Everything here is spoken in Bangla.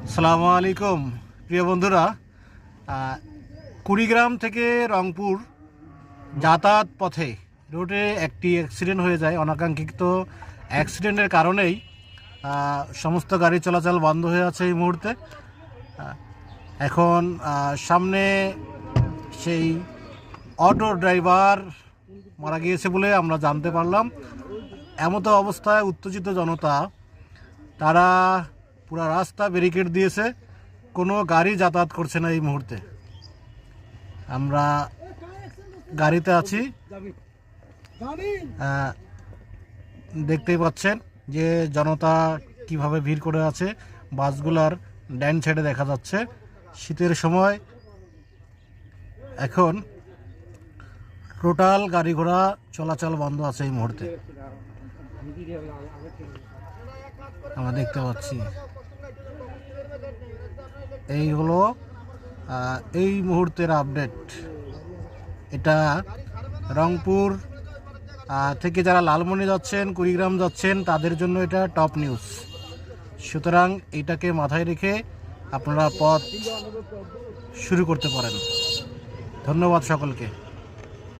আসসালামু আলাইকুম প্রিয় বন্ধুরা। কুড়িগ্রাম থেকে রংপুর যাতায়াত পথে রোডে একটি অ্যাক্সিডেন্ট হয়ে যায়। অনাকাঙ্ক্ষিত অ্যাক্সিডেন্টের কারণেই সমস্ত গাড়ি চলাচল বন্ধ হয়ে আছে এই মুহূর্তে। এখন সামনে সেই অটো ড্রাইভার মারা গিয়েছে বলে আমরা জানতে পারলাম। এমতো অবস্থায় উত্তেজিত জনতা, তারা পুরো রাস্তা ব্যারিকেড দিয়েছে, কোনো গাড়ি যাতায়াত করছে না এই মুহূর্তে। আমরা গাড়িতে আছি, দেখতেই পাচ্ছেন যে জনতা কিভাবে ভিড় করে আছে। বাসগুলার ডান সাইডে দেখা যাচ্ছে। শীতের সময় এখন টোটাল গাড়ি ঘোড়া চলাচল বন্ধ আছে এই মুহূর্তে। আমরা দেখতে পাচ্ছি এই হলো এই মুহূর্তের আপডেট। এটা রংপুর থেকে যারা লালমনি যাচ্ছেন, কুড়িগ্রাম যাচ্ছেন, তাদের জন্য এটা টপ নিউজ। সুতরাং এটাকে মাথায় রেখে আপনারা পথ শুরু করতে পারেন। ধন্যবাদ সকলকে।